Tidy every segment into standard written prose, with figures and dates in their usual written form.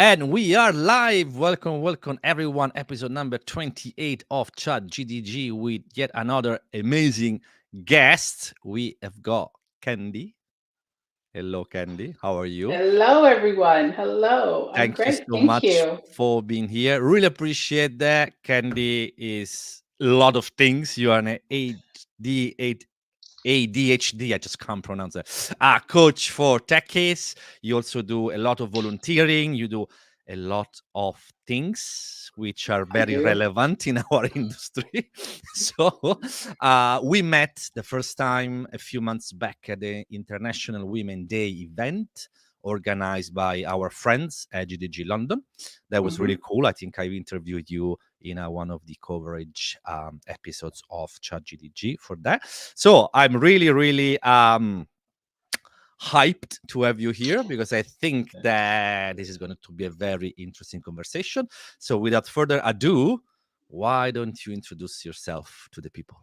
And we are live. Welcome, welcome, everyone. Episode number 28 of ChatGDG with yet another amazing guest. We have got Candy. Hello, Candy. How are you? Hello, everyone. Hello. I'm Thank you great. so Thank much you. for being here. Really appreciate that. Candy is a lot of things. You are an ADHD, I just can't pronounce it. Coach for techies. You also do a lot of volunteering. You do a lot of things which are I very do. relevant in our industry. So we met the first time a few months back at the International Women Day event organized by our friends at GDG London. That was really Hmm. cool. I think I interviewed you in one of the coverage episodes of ChatGDG for that. So I'm really, really hyped to have you here because I think that this is going to be a very interesting conversation. So without further ado, why don't you introduce yourself to the people?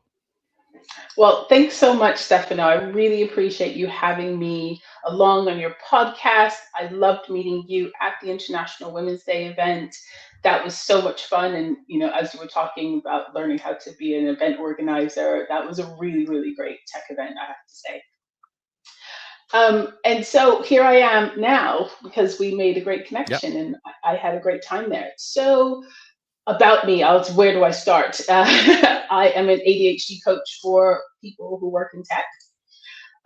Well, thanks so much, Stefano. I really appreciate you having me along on your podcast. I loved meeting you at the International Women's Day event. That was so much fun. And, as you were talking about learning how to be an event organizer, that was a really, really great tech event, I have to say. And so here I am now because we made a great Yeah. connection and I had a great time there. So, about me, where do I start? I am an ADHD coach for people who work in tech.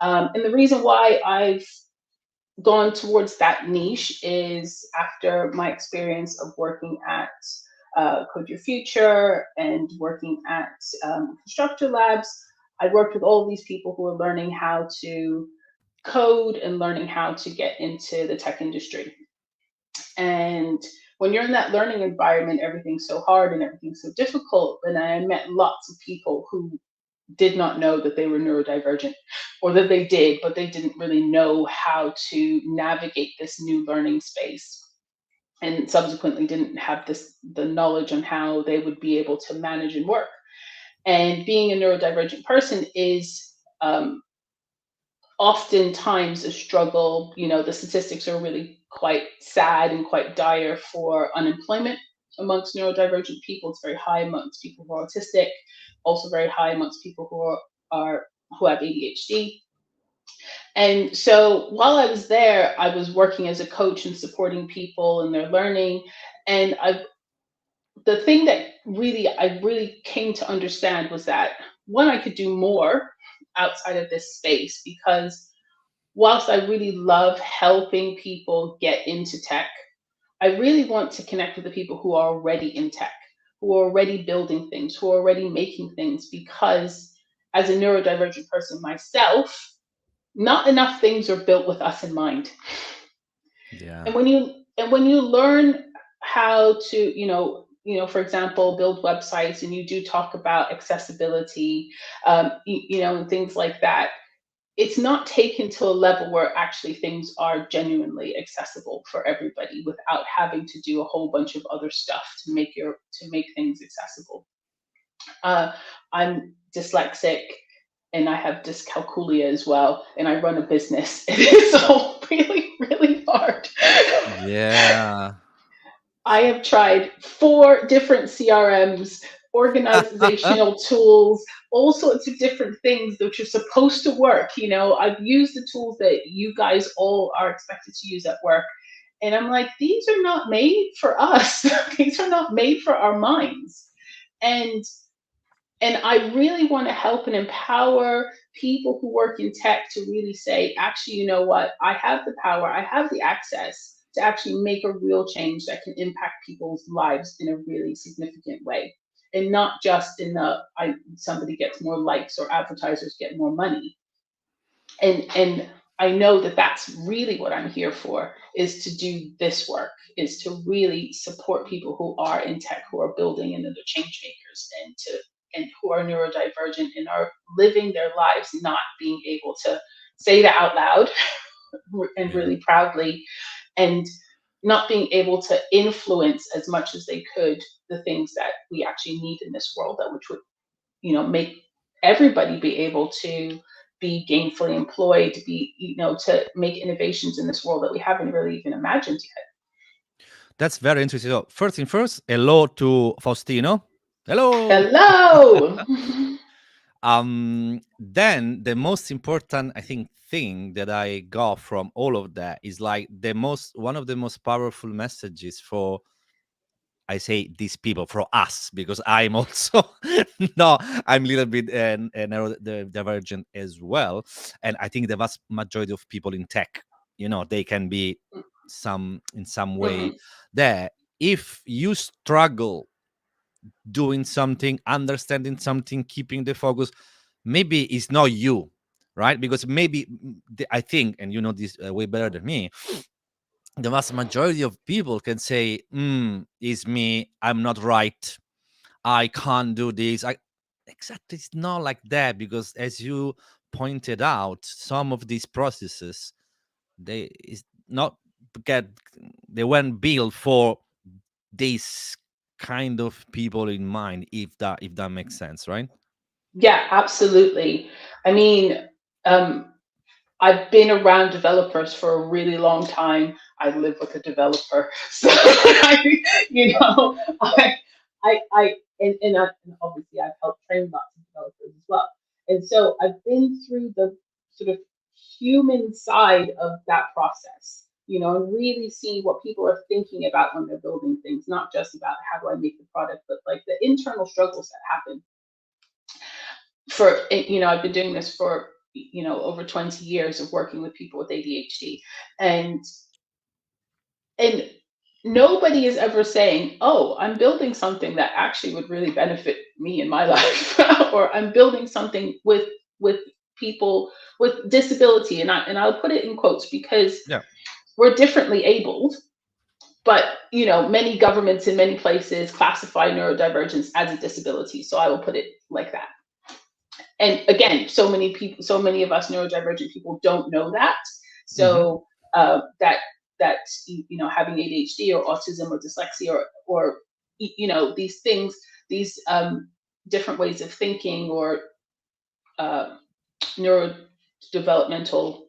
And the reason why I've gone towards that niche is after my experience of working at Code Your Future and working at Constructor Labs. I worked with all of these people who are learning how to code and learning how to get into the tech industry. And when you're in that learning environment, everything's so hard and everything's so difficult. And I met lots of people who did not know that they were neurodivergent, or that they did, but they didn't really know how to navigate this new learning space. And subsequently didn't have the knowledge on how they would be able to manage and work. And being a neurodivergent person is oftentimes a struggle. The statistics are really quite sad and quite dire for unemployment amongst neurodivergent people. It's very high amongst people who are autistic, also very high amongst people are who have ADHD. And so while I was there, I was working as a coach and supporting people in their learning. And the thing that I really came to understand was that one, I could do more outside of this space because whilst I really love helping people get into tech, I really want to connect with the people who are already in tech, who are already building things, who are already making things, because as a neurodivergent person myself, not enough things are built with us in mind. Yeah. And when you learn how to, for example, build websites, and you do talk about accessibility, and things like that, it's not taken to a level where actually things are genuinely accessible for everybody without having to do a whole bunch of other stuff to make things accessible. Uh, I'm dyslexic and I have dyscalculia as well, and I run a business. It is all really, really hard. Yeah. I have tried 4 different CRMs, organizational tools, all sorts of different things which are supposed to work. I've used the tools that you guys all are expected to use at work. And I'm like, these are not made for us. These are not made for our minds. And and I really want to help and empower people who work in tech to really say, actually, you know what? I have the power, I have the access to actually make a real change that can impact people's lives in a really significant way. And not just in somebody gets more likes or advertisers get more money. And I know that that's really what I'm here for, is to do this work, is to really support people who are in tech, who are building and are change makers, and who are neurodivergent and are living their lives not being able to say that out loud and Yeah. really proudly, and not being able to influence as much as they could the things that we actually need in this world, that which would make everybody be able to be gainfully employed, to make innovations in this world that we haven't really even imagined yet. That's very interesting. So first thing first, hello to Faustino. Hello. Hello. Then the most important, I think, thing that I got from all of that is like the most one of the most powerful messages for, I say, these people, for us, because I'm also no, I'm a little bit divergent as well, and I think the vast majority of people in tech, they can be some in some way Mhm. there. If you struggle doing something, understanding something, keeping the focus, maybe it's not you, right? Because maybe I think, and you know this way better than me, the vast majority of people can say, it's me, I'm not right, I can't do this. Exactly, it's not like that, because as you pointed out, some of these processes, they is not get they weren't built for these kind of people in mind, if that makes sense, right? Yeah, absolutely. I mean, um, I've been around developers for a really long time. I live with a developer, so and obviously I've helped train lots of developers as well. And so I've been through the sort of human side of that process, and really see what people are thinking about when they're building things, not just about how do I make the product, but like the internal struggles that happen I've been doing this for over 20 years of working with people with ADHD, and and nobody is ever saying, oh, I'm building something that actually would really benefit me in my life, or I'm building something with people with disability, and I'll put it in quotes because Yeah. we're differently abled, but many governments in many places classify neurodivergence as a disability, so I will put it like that. And again, so many of us neurodivergent people don't know that. Hmm. So that having ADHD or autism or dyslexia or these things, these different ways of thinking or uh, neurodevelopmental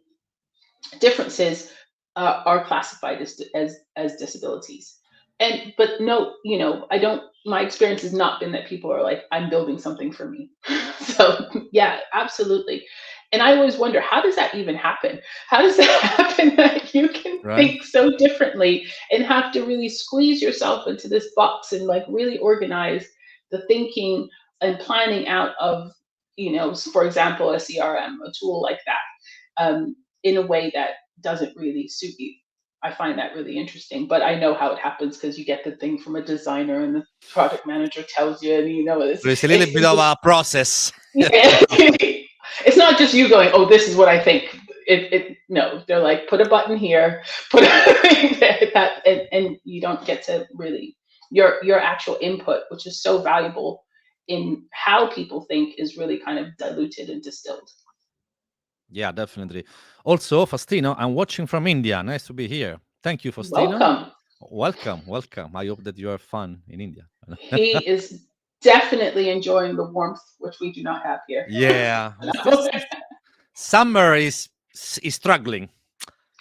differences are classified as disabilities. And but no, I don't. My experience has not been that people are like, I'm building something for me. So yeah, absolutely. And I always wonder, how does that even happen? How does that happen that you can Right. think so differently and have to really squeeze yourself into this box and like really organize the thinking and planning out of, for example, a CRM, a tool like that, in a way that doesn't really suit you. I find that really interesting, but I know how it happens because you get the thing from a designer and the product manager tells you, and So it's a little bit of a process. yeah. It's not just you going, oh, this is what I think. No, they're like, put a button here, put that, and you don't get to really your actual input, which is so valuable in how people think, is really kind of diluted and distilled. Yeah, definitely. Also, Faustino, I'm watching from India. Nice to be here. Thank you, Faustino. Welcome. Welcome, welcome. I hope that you are fun in India. He is definitely enjoying the warmth, which we do not have here. Yeah, summer is struggling.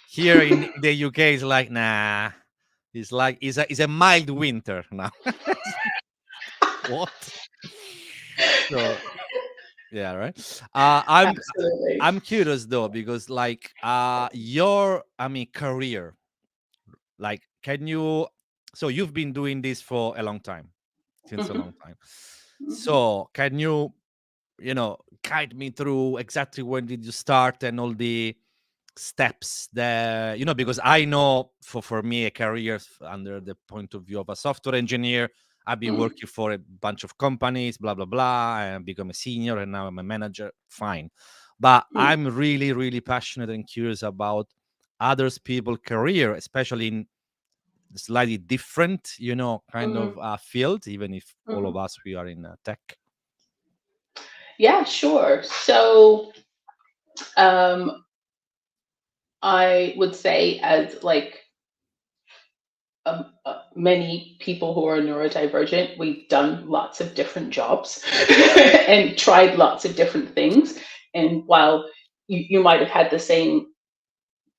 Here in the UK, it's like, nah. It's a mild winter now. What? So yeah, right. Absolutely. I'm curious though, because like your, I mean, career, like, can you, so you've been doing this for a long time, since a Mhm, long time. mhm, So can you, guide me through exactly when did you start and all the steps there, because I know, for me, a career under the point of view of a software engineer, I've been mhm, working for a bunch of companies, blah blah blah, and become a senior, and now I'm a manager, fine. But mhm, I'm really really passionate and curious about others people career, especially in slightly different, kind mhm, of field, even if all mhm. of us we are in tech. Yeah, sure. So, um, I would say, as like many people who are neurodivergent, we've done lots of different jobs and tried lots of different things. And while you might have had the same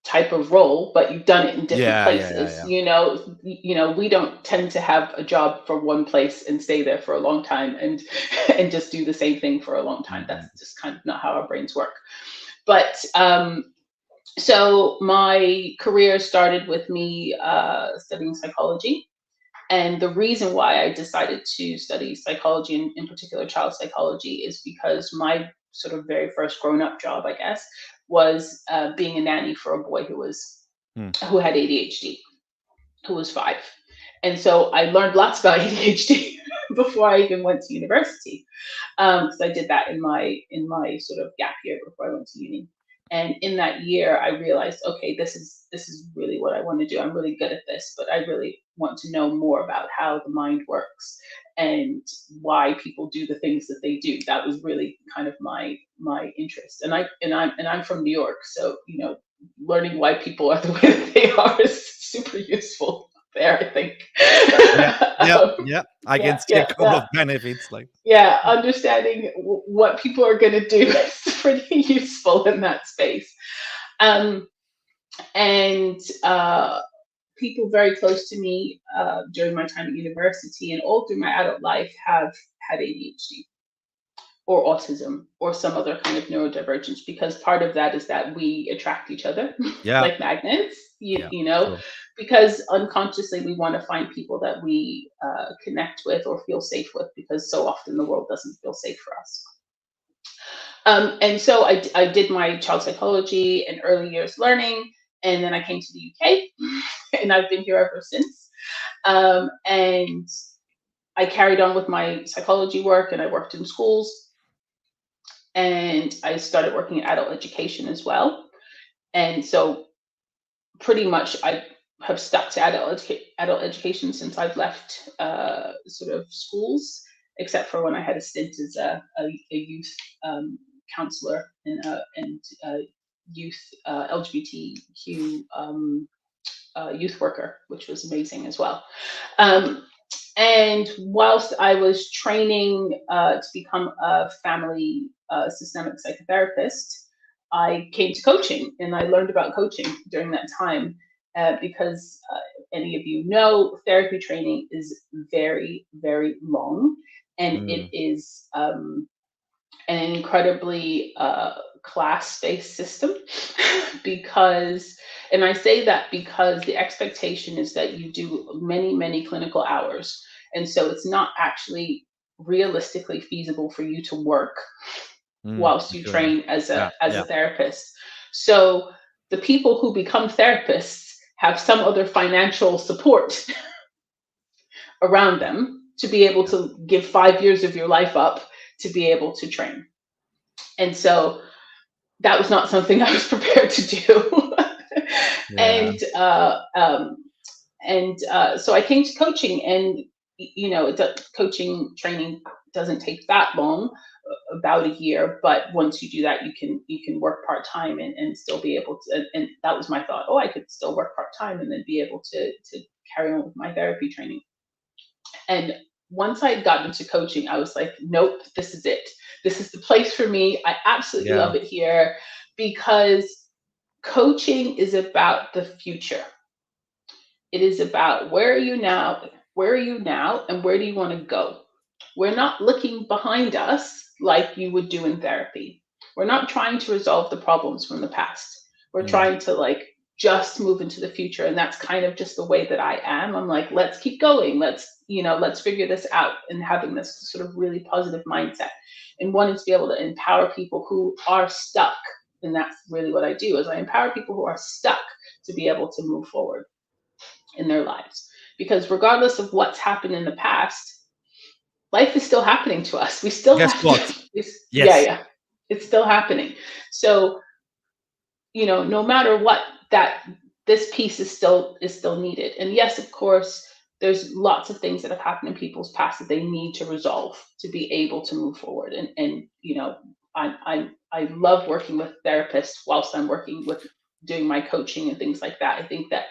type of role, but you've done it in different Yeah, yeah, yeah, places. yeah. We don't tend to have a job for one place and stay there for a long time and and just do the same thing for a long time. That's Mhm. just kind of not how our brains work. But so my career started with me studying psychology. And the reason why I decided to study psychology, and in particular child psychology, is because my sort of very first grown-up job, I guess, was being a nanny for a boy Mm. who had ADHD, who was 5. And so I learned lots about ADHD before I even went to university, because I did that in my sort of gap year before I went to uni. And in that year, I realized, okay, this is really what I want to do. I'm really good at this, but I really want to know more about how the mind works and why people do the things that they do. That was really kind of my interest. And I'm from New York, so learning why people are the way that they are is super useful there, I think. Yeah, yeah, um, yeah. I yeah, can see a yeah, couple yeah. of benefits, like Yeah, understanding what people are going to do is pretty useful in that space. Um, and people very close to me during my time at university and all through my adult life have had ADHD or autism or some other kind of neurodivergence, because part of that is that we attract each other yeah, like magnets, yeah, you know, true. because unconsciously we want to find people that we connect with or feel safe with, because so often the world doesn't feel safe for us. And so I did my child psychology and early years learning, and then I came to the UK, and I've been here ever since. And I carried on with my psychology work, and I worked in schools, and I started working in adult education as well. And so pretty much I have stuck to adult education since I've left sort of schools, except for when I had a stint as a youth counselor and youth LGBTQ youth worker, which was amazing as well. Um, and whilst I was training to become a family systemic psychotherapist, I came to coaching and I learned about coaching during that time, because any of you know, therapy training is very, very long, and it Mm, is an incredibly class-based system because, and I say that because the expectation is that you do many, many clinical hours, and so it's not actually realistically feasible for you to work whilst you sure, yeah. train as a Yeah, as yeah, a therapist. So the people who become therapists have some other financial support around them to be able yeah, to give 5 years of your life up to be able to train. And so that was not something I was prepared to do. yeah. and so I came to coaching, and coaching training doesn't take that long, about a year. But once you do that, you can work part time and still be able to. And that was my thought. Oh, I could still work part time and then be able to carry on with my therapy training. And once I had gotten into coaching, I was like, nope, this is it. This is the place for me. I absolutely Yeah. love it here, because coaching is about the future. It is about where are you now, and where do you want to go? We're not looking behind us like you would do in therapy. We're not trying to resolve the problems from the past. We're Mm, trying to like just move into the future. And that's kind of just the way that I am. I'm like, let's keep going. Let's figure this out, and having this sort of really positive mindset and wanting to be able to empower people who are stuck. And that's really what I do, is I empower people who are stuck to be able to move forward in their lives. Because regardless of what's happened in the past, life is still happening to us. We still guess have what? to, yeah, Yes. yeah, it's still happening. So, no matter what, that this piece is still needed. And yes, of course, there's lots of things that have happened in people's past that they need to resolve to be able to move forward. And I love working with therapists whilst I'm working with doing my coaching and things like that. I think that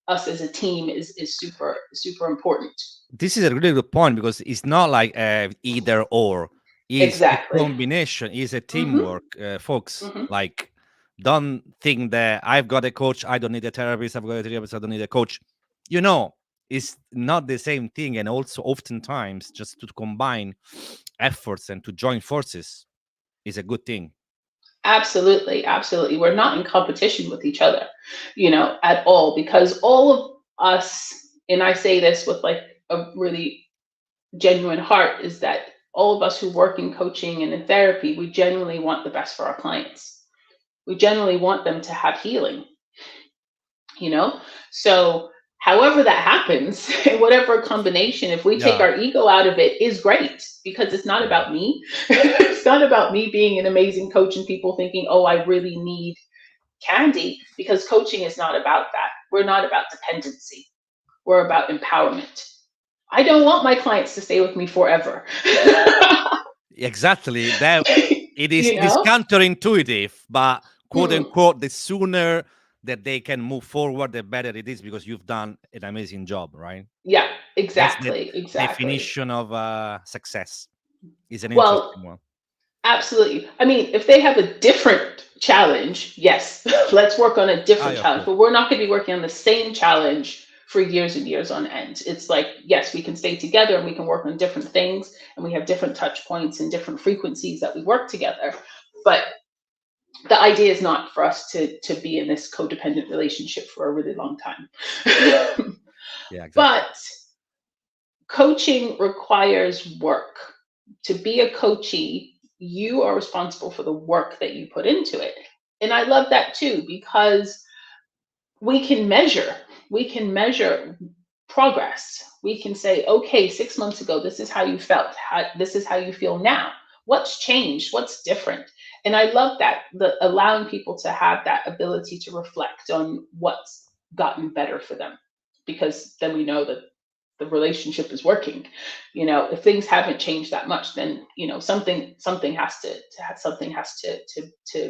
us as a team is super super important. This is a really good point because it's not like either or. It's a Exactly. combination. It's a Mhm. teamwork, folks. Mhm. Like Don't think that I've got a coach, I don't need a therapist, I've got a therapist, I don't need a coach. You know, it's not the same thing. And also, oftentimes, just to combine efforts and to join forces is a good thing. Absolutely, absolutely. We're not in competition with each other, at all, because all of us, and I say this with like a really genuine heart, is that all of us who work in coaching and in therapy, we genuinely want the best for our clients. We generally want them to have healing, you know? So, however that happens, whatever combination, if we take Yeah. our ego out of it, is great, because it's not Yeah. about me. It's not about me being an amazing coach and people thinking, oh, I really need Candy, because coaching is not about that. We're not about dependency, we're about empowerment. I don't want my clients to stay with me forever. Exactly. That you it is know? counterintuitive, but quote Mm, unquote, the sooner that they can move forward, the better it is because you've done an amazing job, right? yeah, That's the exactly, exactly. definition of success. Is an Well, interesting one. absolutely. I mean, if they have a different challenge, yes, let's work on a Ah, different yeah, of challenge, course. but we're not going to be working on the same challenge for years and years on end. It's like, yes, we can stay together and we can work on different things and we have different touch points and different frequencies that we work together. But the idea is not for us to be in this codependent relationship for a really long time. Yeah, exactly. But coaching requires work. To be a coachee, you are responsible for the work that you put into it. And I love that too, because we can measure. We can measure progress. We can say, okay, 6 months ago, this is how you felt. This is how you feel now. What's changed? What's different? And I love that, the allowing people to have that ability to reflect on what's gotten better for them, because then we know that the relationship is working. If things haven't changed that much, then something has to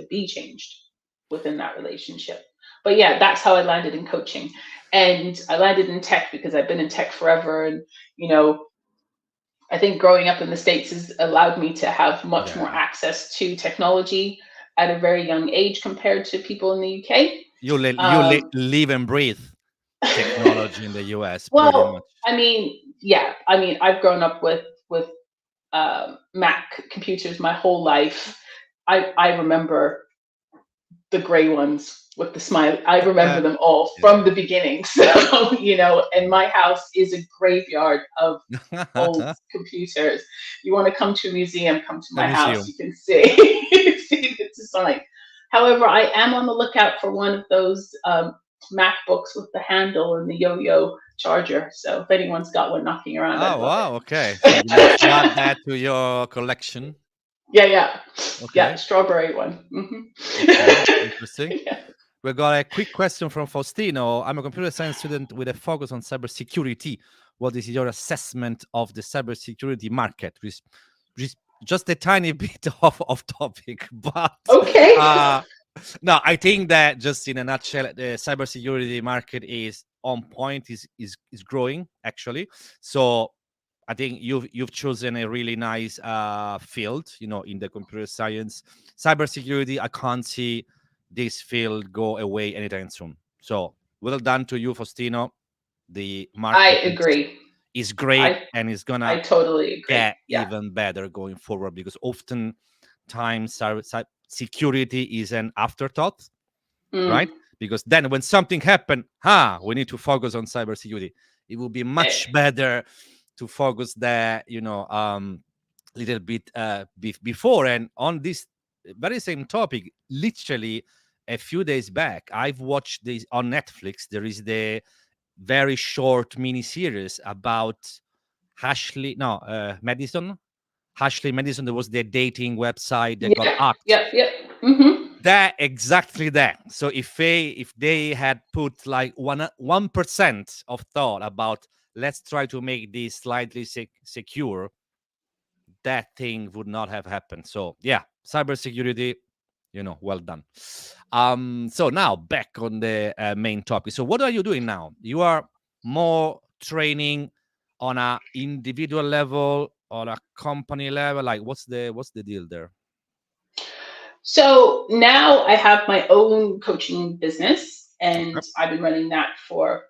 be changed within that relationship. But yeah, that's how I landed in coaching. And I landed in tech because I've been in tech forever. And you know I think growing up in the States has allowed me to have much more Yeah. access to technology at a very young age compared to people in the UK. Um, Live and breathe technology in the US pretty well, much. I've grown up with Mac computers my whole life. I remember the gray ones with the smile. I remember them all from Yeah. the beginning. So, and my house is a graveyard of old computers. You want to come to a museum, come to The my house. museum. You can see, see the design. However, I am on the lookout for one of those MacBooks with the handle and the yo-yo charger. So if anyone's got one knocking around, I'd Oh, love wow, okay. So you need to add it. that to your collection. Yeah, yeah, yeah. Okay. Strawberry one. Okay. Interesting. Yeah. We got a quick question from Faustino. I'm a computer science student with a focus on cybersecurity. What is your assessment of the cybersecurity market? Which is just a tiny bit off topic, but Okay. uh, no, I think that just in a nutshell, the cybersecurity market is on point, is growing actually. So I think you've chosen a really nice field, in the computer science, cybersecurity. I can't see this field go away anytime soon. So well done to you, Faustino. The I market agree. is great I and is I gonna totally agree. get Yeah. even better going forward because often times security is an afterthought, right? Mm. Because then when something happened, we need to focus on cybersecurity. It will be Eh, much better to focus there, little bit before. And on this very same topic, literally a few days back, I've watched this on Netflix. There is the very short mini series about Madison. Ashley Madison, there was the dating website that got yeah. hacked. Yep. Yep. Mm-hmm. That exactly that. So if they had put like 1% of thought about let's try to make this slightly secure, that thing would not have happened. So yeah, cybersecurity, well done. So now back on the main topic. So what are you doing now? You are more training on a individual level, on a company level. Like what's the deal there? So now I have my own coaching business, and Okay. I've been running that for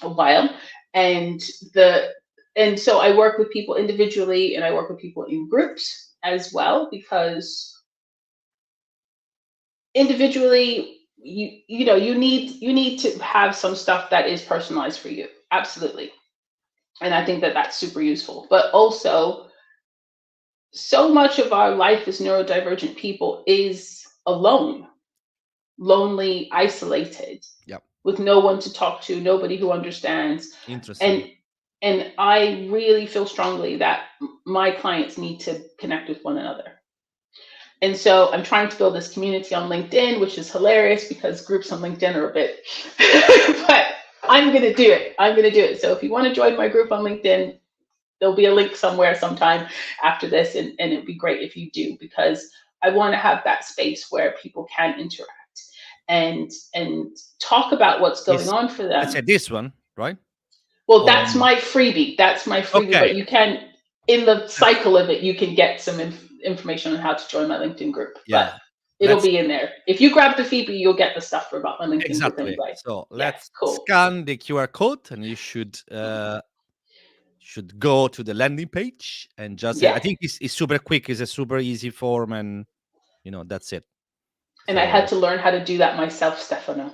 a while. And the and so I work with people individually, and I work with people in groups as well, because individually, you need to have some stuff that is personalized for you, absolutely. And I think that that's super useful. But also, so much of our life as neurodivergent people is alone, lonely, isolated, Yeah. with no one to talk to, nobody who understands. And Interesting. and I really feel strongly that my clients need to connect with one another. And so I'm trying to build this community on LinkedIn, which is hilarious because groups on LinkedIn are a bit, but I'm going to do it. I'm going to do it. So if you want to join my group on LinkedIn, there'll be a link somewhere sometime after this. And it'd be great if you do, because I want to have that space where people can interact and talk about what's going Is on for let's say them. this one, right? Well, Or that's my freebie. That's my freebie. okay. But you can, in the Let's cycle of it, you can get some information on how to join my LinkedIn group. But yeah. it'll Let's be in there. If you grab the freebie, you'll get the stuff about my LinkedIn group exactly. anyway. So Yeah, let's cool. scan the QR code, and you should go to the landing page and just I Yeah. think it's super quick. It's a super easy form, and that's it. And I had So to learn how to do that myself, Stefano.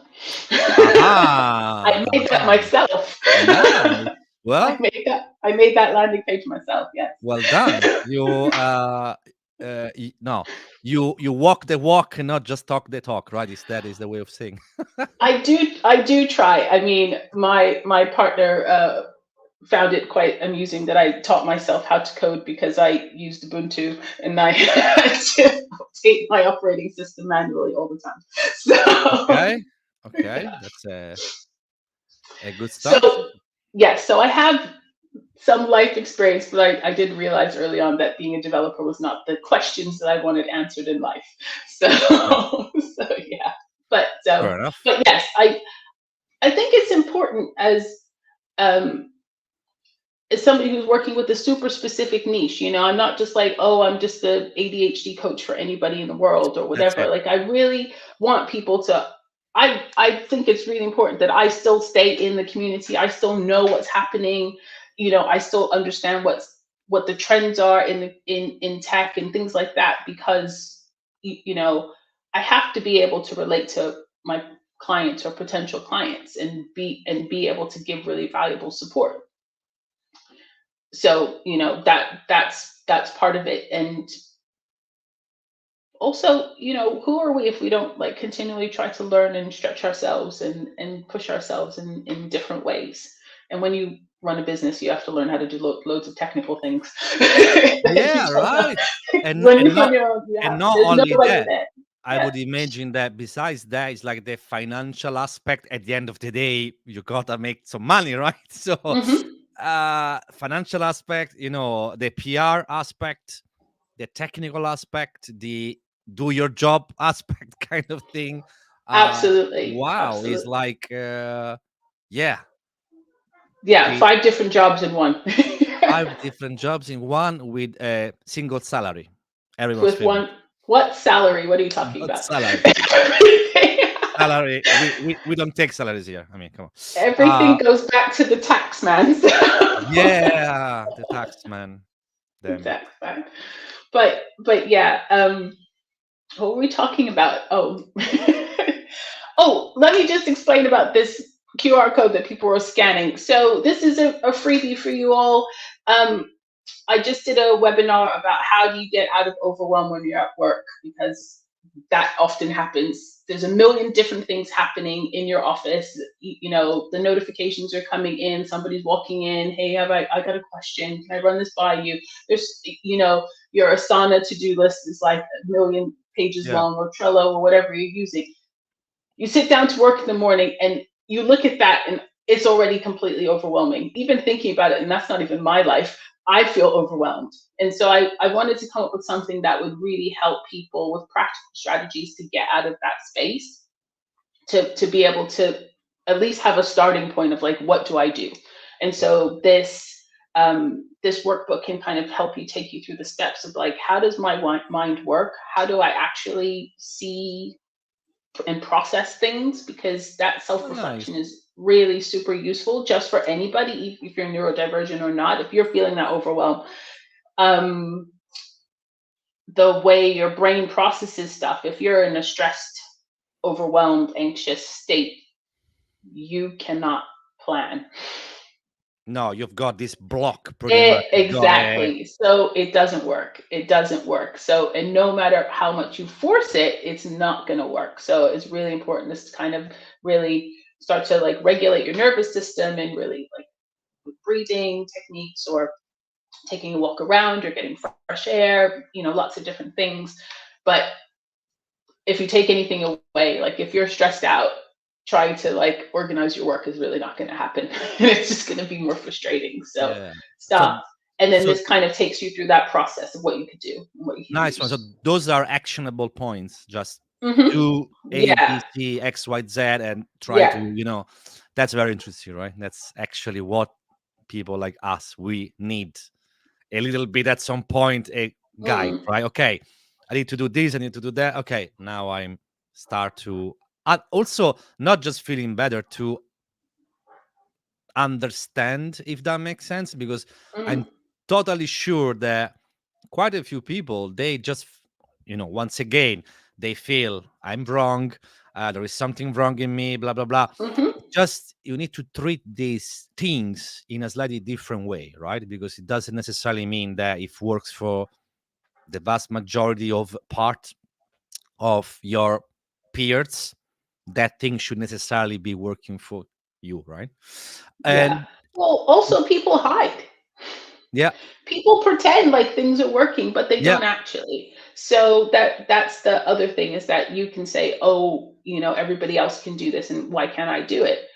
aha, I made that aha. myself. Nice. I Well, made that. I made that landing page myself. Yes. well done. No, you walk the walk and not just talk the talk, right? Is the way of saying. I do try. I mean, my partner found it quite amusing that I taught myself how to code because I used Ubuntu and I had to update my operating system manually all the time. So, Okay, okay, that's a good start. so yes, so I have some life experience, but I did realize early on that being a developer was not the questions that I wanted answered in life. So, Yeah, so yeah, but fair enough. but yes, I think it's important um, as somebody who's working with a super specific niche. I'm not just like, oh, I'm just the ADHD coach for anybody in the world or That's whatever. it. Like, I really want people to. I think it's really important that I still stay in the community. I still know what's happening. I still understand what the trends are in tech and things like that, because I have to be able to relate to my clients or potential clients and be able to give really valuable support. So that's part of it. And also, who are we if we don't like continually try to learn and stretch ourselves and push ourselves in different ways. And when you run a business, you have to learn how to do loads of technical things that you Yeah, don't know. right. And When and you not run your own, and not there's only nobody that, there. I Yeah. would imagine that besides that, it's like the financial aspect. At the end of the day, you gotta make some money, right? So, Hmm. financial aspect, the PR aspect, the technical aspect, the do your job aspect kind of thing. Absolutely, Wow, is absolutely. like, yeah, Yeah, the 5 different jobs in one. 5 different jobs in one with a single salary. Everyone's With favorite. one. What salary? What are you talking What about? salary? Salary. We don't take salaries here. I mean, come on. Everything goes back to the tax man. Yeah, the tax man. The Damn it. tax man. But yeah, what were we talking about? Oh, oh, let me just explain about this QR code that people are scanning. So this is a freebie for you all. Um, I just did a webinar about how do you get out of overwhelm when you're at work, because that often happens. There's a million different things happening in your office. The notifications are coming in, somebody's walking in, hey, I got a question, can I run this by you? There's, your Asana to-do list is like a million pages Yeah. long, or Trello, or whatever you're using. You sit down to work in the morning and you look at that, and it's already completely overwhelming. Even thinking about it, and that's not even my life, I feel overwhelmed. And so I wanted to come up with something that would really help people with practical strategies to get out of that space, to be able to at least have a starting point of like, what do I do? And so this this workbook can kind of help you take you through the steps of like, how does my mind work? How do I actually see and process things? Because that Oh, nice. self-reflection is really super useful just for anybody, if you're neurodivergent or not. If you're feeling that overwhelm, um, the way your brain processes stuff, if you're in a stressed, overwhelmed, anxious state, you cannot plan. No, you've got this block pretty much. You got it. Exactly. So it doesn't work. It doesn't work. So, and no matter how much you force it, it's not going to work. So it's really important to kind of really start to like regulate your nervous system and really like with breathing techniques or taking a walk around or getting fresh air, lots of different things. But if you take anything away, like if you're stressed out, trying to like organize your work is really not going to happen. And it's just going to be more frustrating. So Yeah. So stop. And then so this kind of takes you through that process of what you could do and what you could nice one. So use. those are actionable points. Just Hmm. do A, B, Yeah. C, X, Y, Z, and try Yeah. to, that's very interesting, right? That's actually what people like us we need a little bit at some point, a guide, Mm. right? Okay, I need to do this, I need to do that. Okay, now I'm start to also not just feeling better, to understand, if that makes sense, because I'm Mm. totally sure that quite a few people, they just, once again, they feel I'm wrong, there is something wrong in me, blah blah blah. Hmm. Just you need to treat these things in a slightly different way, right? Because it doesn't necessarily mean that it works for the vast majority of part of your peers, that thing should necessarily be working for you, right? Yeah. And Well, also people hide. yeah, People pretend like things are working, but they yeah, don't actually. So that's the other thing, is that you can say, oh, everybody else can do this and why can't I do it?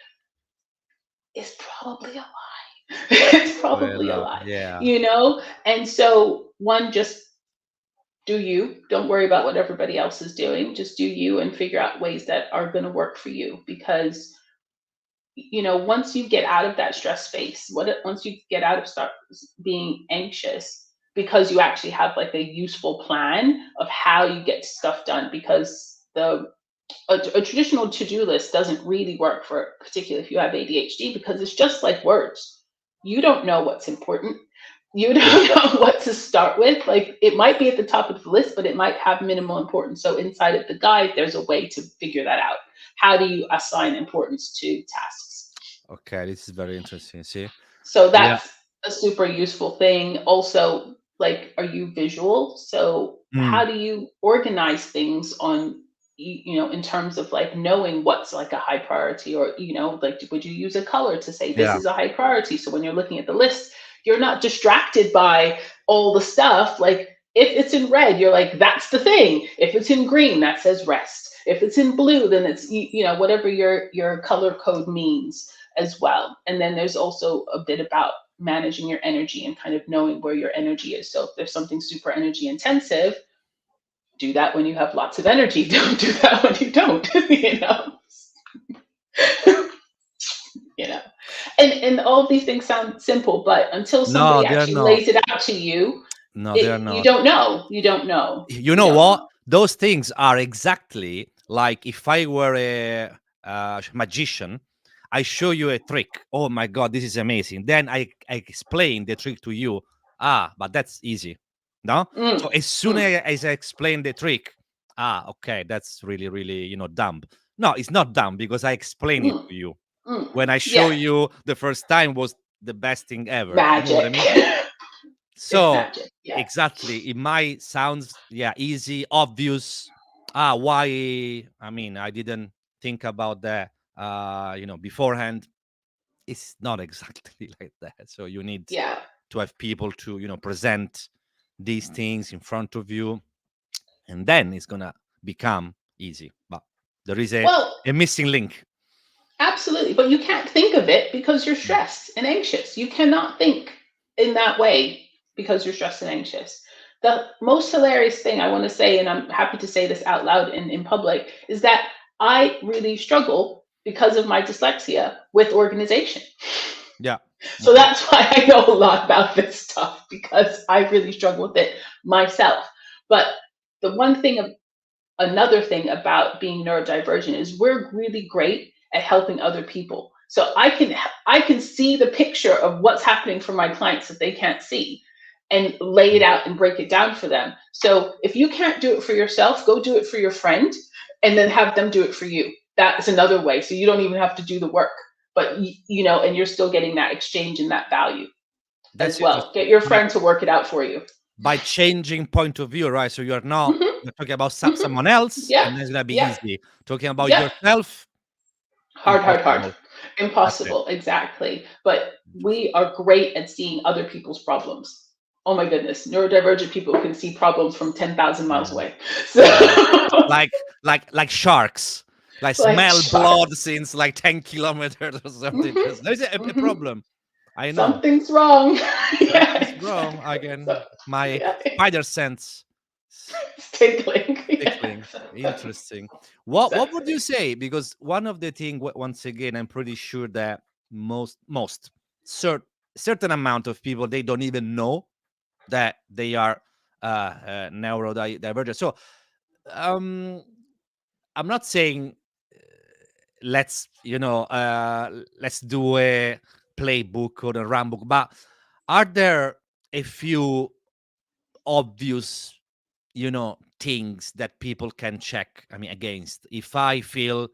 It's probably a lie. It's probably a well, lie, yeah, And so, one, just do you. Don't worry about what everybody else is doing. Just do you and figure out ways that are going to work for you. Because, once you get out of that stress space, once you get out of start being anxious, because you actually have like a useful plan of how you get stuff done, because a traditional to-do list doesn't really work for, particularly if you have ADHD, because it's just like words. You don't know what's important. You yeah. don't know what to start with. Like, it might be at the top of the list, but it might have minimal importance. So inside of the guide, there's a way to figure that out. How do you assign importance to tasks? Okay, this is very interesting. See, So yeah. that's a super useful thing. Also, like, are you visual? So how Mm, do you organize things on, in terms of like knowing what's like a high priority, or, like, would you use a color to say this yeah. is a high priority? So when you're looking at the list, you're not distracted by all the stuff. Like, if it's in red, you're like, that's the thing. If it's in green, that says rest. If it's in blue, then it's, whatever your color code means as well. And then there's also a bit about managing your energy and kind of knowing where your energy is. So if there's something super energy intensive, do that when you have lots of energy. Don't do that when you don't, you know. And all of these things sound simple, but until No, somebody they're actually not. lays it out to you, No, they're you not. don't know. You don't know. You You know don't what? know. Those things are exactly like if I were a magician, I show you a trick. Oh my God, this is amazing. Then I explain the trick to you. Ah, but that's easy. No? So Mm, as soon mm, as I explain the trick, okay, that's really, really, dumb. No, it's not dumb because I explain it mm, to you. mm. When I show Yeah, you the first time was the best thing ever. You know what I magic. mean? It's So magic. Yeah. exactly, it might sounds, yeah, easy, obvious. Why? I mean, I didn't think about that. Beforehand. It's not exactly like that. So you need Yeah. to have people to present these things in front of you, and then it's gonna become easy. But there is Well, a missing link. absolutely. But you can't think of it because you're Mm. stressed and anxious. You cannot think in that way because you're stressed and anxious. The most hilarious thing I want to say, and I'm happy to say this out loud in public, is that I really struggle because of my dyslexia with organization. Yeah. So Okay. that's why I know a lot about this stuff, because I really struggle with it myself. But the one thing, another thing about being neurodivergent is we're really great at helping other people. So I can see the picture of what's happening for my clients that they can't see, and lay it Mm. out and break it down for them. So if you can't do it for yourself, go do it for your friend, and then have them do it for you. That's another way. So you don't even have to do the work, but and you're still getting that exchange and that value That's as well. Get interesting. your friend to work it out for you. By changing point of view, right? So you're not Hmm. you're talking about Hmm. someone else, Yeah. and then it's gonna be Yeah. easy. Talking about Yeah. yourself, Hard, hard, hard. impossible. That's it. Impossible, exactly. But we are great at seeing other people's problems. Oh my goodness, neurodivergent people can see problems from 10,000 miles Yeah, away. So, yeah. Like sharks, like like smell blood sharks. since like 10 kilometers or something. Hmm. There's a Hmm. problem. I know Something's wrong. Yeah, something's wrong so, again. My yeah, spider sense it's tickling. tickling. Yes. Interesting. So, What would you say? Because one of the thing, once again, I'm pretty sure that most certain amount of people, they don't even know that they are neurodivergent. So um I'm not saying let's do a playbook or a run book, but are there a few obvious things that people can check, I mean, against? If I feel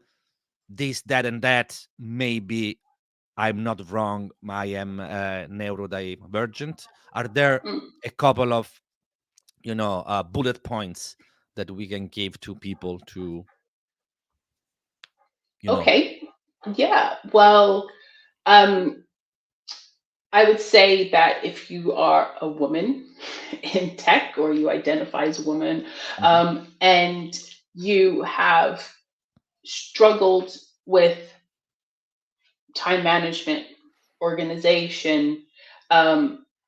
this, that, and that, maybe I'm not wrong, I am neurodivergent. Are there mm, a couple of bullet points that we can give to people to you know okay. Yeah. Well, um, I would say that if you are a woman in tech, or you identify as a woman, Mhm. and you have struggled with time management, organization,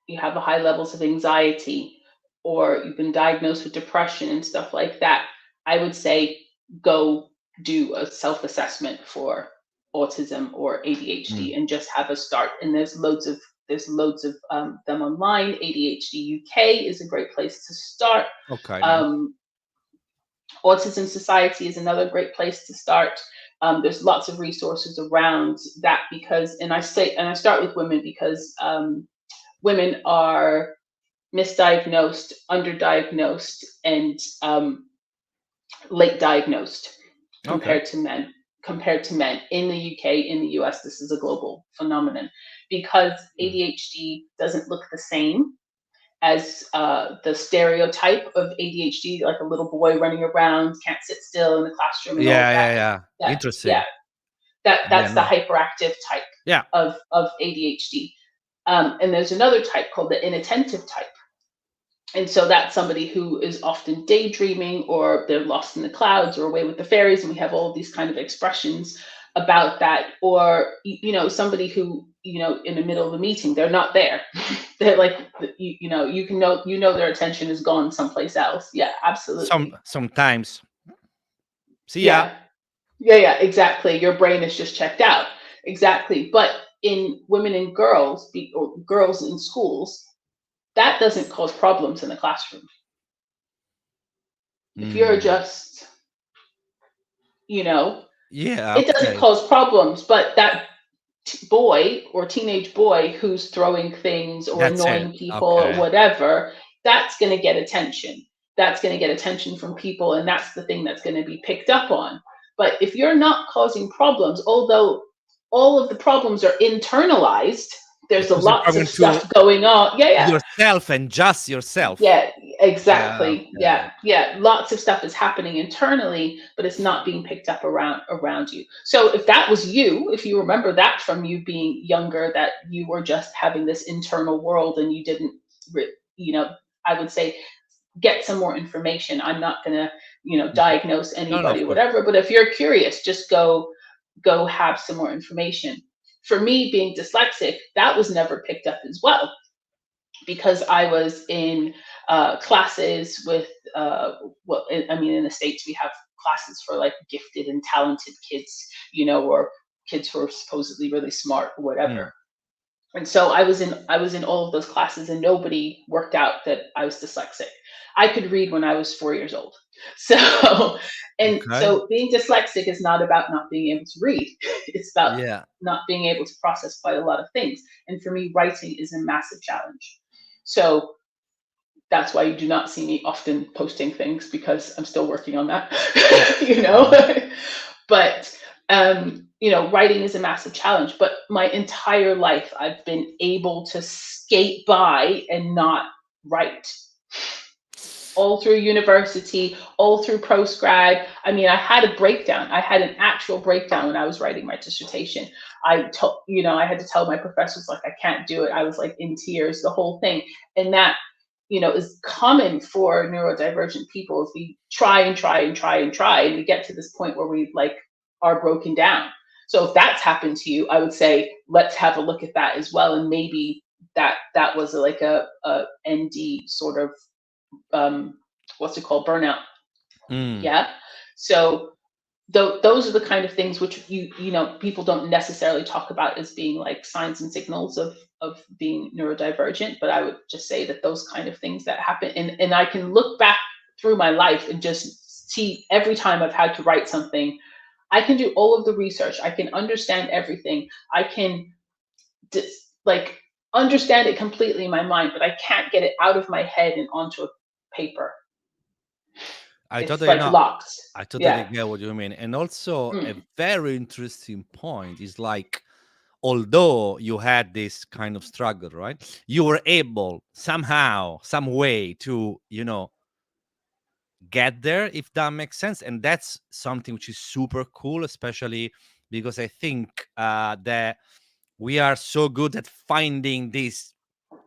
you have a high levels of anxiety, or you've been diagnosed with depression and stuff like that, I would say go do a self assessment for autism or Mm. ADHD, and just have a start. And there's loads of them online. ADHD UK is a great place to start. Okay, nice. Um, Autism Society is another great place to start. There's lots of resources around that, because, and I start with women because women are misdiagnosed, underdiagnosed, and late diagnosed Okay. compared to men. Compared to men in the UK, in the US, this is a global phenomenon, because Mm. ADHD doesn't look the same as the stereotype of ADHD, like a little boy running around, can't sit still in the classroom, and all of Yeah, that. yeah, yeah. That Yeah, Interesting. Yeah, that's the no. hyperactive type Yeah. of ADHD. And there's another type called the inattentive type. And so that's somebody who is often daydreaming, or they're lost in the clouds, or away with the fairies. And we have all these kind of expressions about that. Or, somebody who, in the middle of a meeting, they're not there. They're like, you know their attention is gone someplace else. Yeah, absolutely. Sometimes. See ya. Yeah. Yeah, yeah, exactly. Your brain is just checked out. Exactly. But in women and girls, or girls in schools, that doesn't cause problems in the classroom. If you're Mm. just, you know, Yeah, it doesn't okay. cause problems, but that boy or teenage boy who's throwing things or That's it. annoying people or Okay. whatever, that's going to get attention. That's going to get attention from people, and that's the thing that's going to be picked up on. But if you're not causing problems, although all of the problems are internalized, there's a Because you're lots of talking to stuff going on. Yeah, yeah. yourself and just yourself. Yeah, Yeah, exactly. okay. Yeah, yeah. Lots of stuff is happening internally, but it's not being picked up around you. So if that was you, if you remember that from you being younger, that you were just having this internal world and you didn't, you know, I would say get some more information. I'm not gonna, Mhm. diagnose No, no, anybody of or course. whatever. But if you're curious, just go have some more information. For me, being dyslexic, that was never picked up as well, because I was in classes with, well, I mean, in the States, we have classes for like gifted and talented kids, or kids who are supposedly really smart or Mm. whatever. And so I was in all of those classes, and nobody worked out that I was dyslexic. I could read when I was 4 years old. So, and Okay. so being dyslexic is not about not being able to read. It's about Yeah. not being able to process quite a lot of things. And for me, writing is a massive challenge. So that's why you do not see me often posting things, because I'm still working on that. Yeah. you know. Uh-huh. But writing is a massive challenge. But my entire life, I've been able to skate by and not write. All through university, all through postgrad. I mean, I had a breakdown. I had an actual breakdown when I was writing my dissertation. I had to tell my professors, like, I can't do it. I was like in tears, the whole thing. And that, is common for neurodivergent people. Is we try and try and try and try, and we get to this point where we like are broken down. So if that's happened to you, I would say let's have a look at that as well, and maybe that was like a ND sort of, what's it called, burnout. Mm. Yeah. So those are the kind of things which people don't necessarily talk about as being like signs and signals of being neurodivergent, but I would just say that those kind of things that happen, and I can look back through my life and just see every time I've had to write something. I can do all of the research, I can understand everything, I can like understand it completely in my mind, but I can't get it out of my head and onto a paper. I It's totally like know. locked. I totally Yeah. get what you mean. And also a Mm. very interesting point is like, although you had this kind of struggle, right? You were able somehow, some way to, get there, if that makes sense. And that's something which is super cool, especially because I think that we are so good at finding this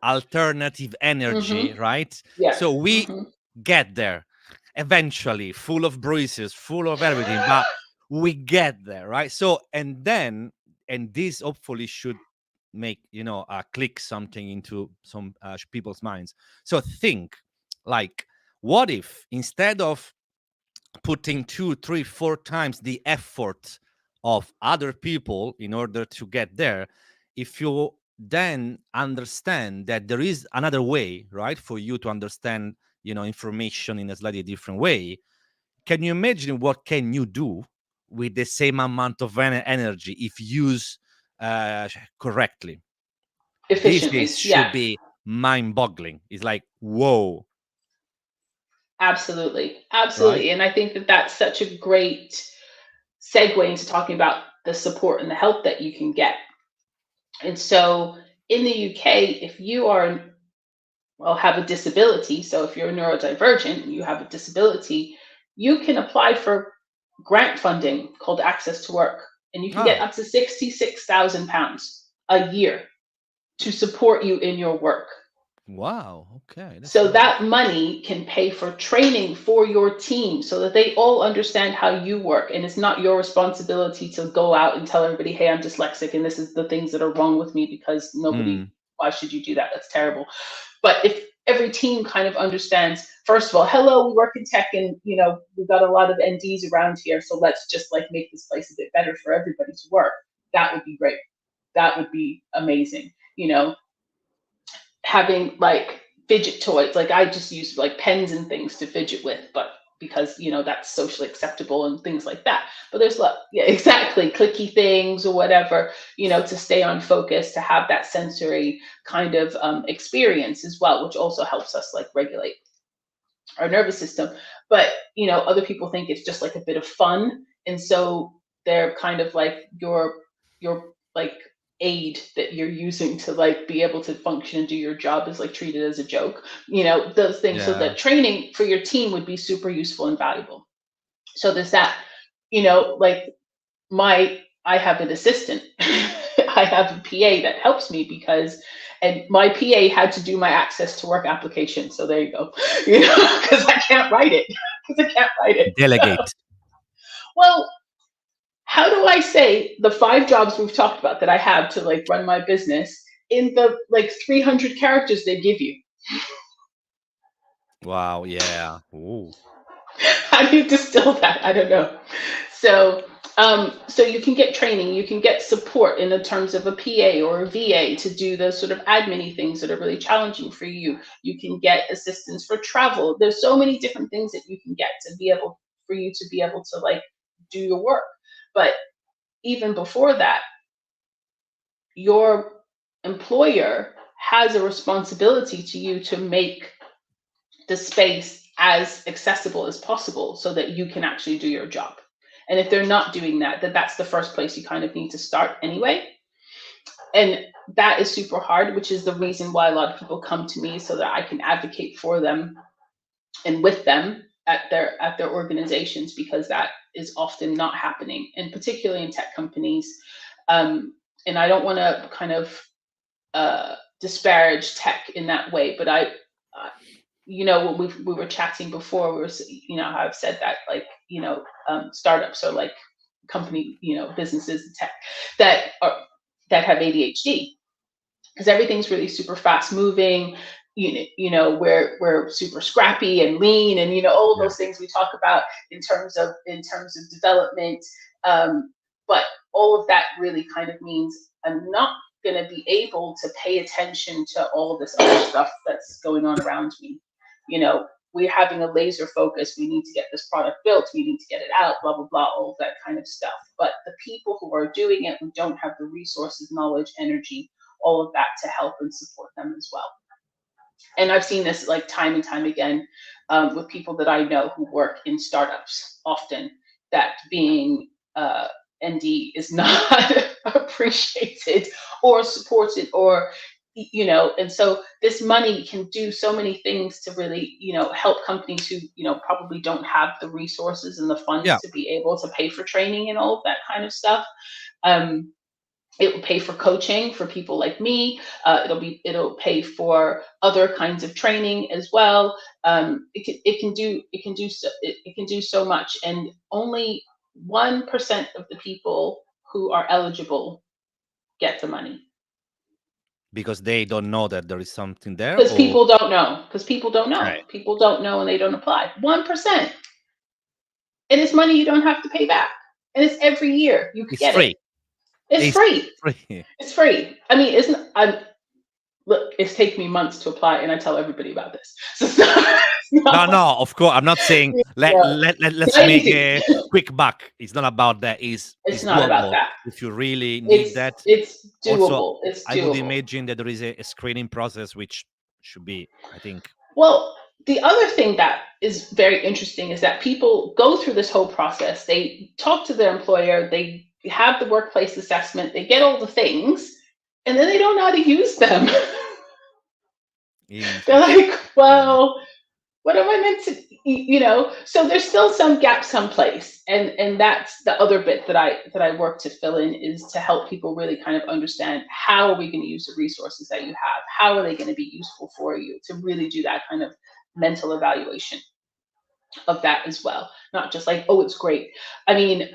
alternative energy, Mhm. right? Yeah. So we Mhm. get there eventually, full of bruises, full of everything, but we get there, right? So, and this hopefully should make, click something into some people's minds. So think, like, what if instead of putting two, three, four times the effort of other people in order to get there, if you then understand that there is another way, right, for you to understand, information in a slightly different way, can you imagine what can you do with the same amount of energy if used correctly? This is Efficiently. should Yeah. be mind-boggling. It's like, whoa, Absolutely. right? Absolutely. And I think that that's such a great segue into talking about the support and the help that you can get. And so in the UK, if you are, well, have a disability, so if you're neurodivergent and you have a disability, you can apply for grant funding called Access to Work, and you can get Ah, up to £66,000 a year to support you in your work. wow. Okay, that's So nice. that money can pay for training for your team so that they all understand how you work. And it's not your responsibility to go out and tell everybody, hey, I'm dyslexic and this is the things that are wrong with me, because Mm, why should you do that? That's terrible. But if every team kind of understands, first of all, hello, we work in tech, and we've got a lot of NDs around here. So let's just like make this place a bit better for everybody to work. That would be great. That would be amazing. Having like fidget toys. Like I just use like pens and things to fidget with, but because that's socially acceptable and things like that. But there's yeah, exactly, clicky things or whatever, to stay on focus, to have that sensory kind of experience as well, which also helps us like regulate our nervous system. But other people think it's just like a bit of fun, and so they're kind of like your like aid that you're using to like be able to function and do your job is like treated as a joke, those things. So yeah. that training for your team would be super useful and valuable. So there's that, like my I have an assistant. I have a PA that helps me, and my PA had to do my access to work application. So there you go. Because I can't write it. Because I can't write it. Delegate. Well, how do I say the 5 jobs we've talked about that I have to like run my business in the like 300 characters they give you? Wow. Yeah. Ooh. How do you distill that? I don't know. So So you can get training, you can get support in the terms of a PA or a VA to do the sort of admin things that are really challenging for you. You can get assistance for travel. There's so many different things that you can get to be able for you to be able to like do your work. But even before that, your employer has a responsibility to you to make the space as accessible as possible so that you can actually do your job. And if they're not doing that, then that's the first place you kind of need to start anyway. And that is super hard, which is the reason why a lot of people come to me so that I can advocate for them and with them at their organizations, because that is often not happening, and particularly in tech companies. And I don't want to kind of disparage tech in that way, but when we were chatting before, we were, how I've said that, like, startups are like company, businesses, tech that are that have ADHD, because everything's really super fast moving. We're super scrappy and lean, and all of Yeah. those things we talk about in terms of development. But all of that really kind of means I'm not going to be able to pay attention to all of this other stuff that's going on around me. We're having a laser focus. We need to get this product built. We need to get it out, blah, blah, blah, all of that kind of stuff. But the people who are doing it, who don't have the resources, knowledge, energy, all of that to help and support them as well. And I've seen this like time and time again with people that I know who work in startups often, that being ND is not appreciated or supported, or and so this money can do so many things to really help companies who probably don't have the resources and the Yeah. funds to be able to pay for training and all of that kind of stuff. um, it will pay for coaching for people like me. It'll pay for other kinds of training as well. It can do so much, and only 1% of the people who are eligible get the money, Because they don't know that there is something there, because or people don't know. Because people don't know. okay, People don't know, and they don't apply. 1%, and it's money you don't have to pay back, and it's every year you could it's get it. free. It's It's free. free. It's free. I mean, it's not. Look, it's taken me months to apply, and I tell everybody about this. So it's No, not, no, of course, I'm not saying yeah, it's let's not make easy. a quick buck. It's not about that. It's It's not about doable that. if you really need It's that. it's Also, doable. It's I would doable. imagine that there is a screening process which should be, I think, Well, the other thing that is very interesting is that people go through this whole process. They talk to their employer, they have the workplace assessment, they get all the things, and then they don't know how to use them. They're like, interesting. well, what am I meant to, so there's still some gap someplace, and that's the other bit that I work to fill in, is to help people really kind of understand, how are we going to use the resources that you have, how are they going to be useful for you, to really do that kind of mental evaluation of that as well, not just like, oh, it's great. I mean,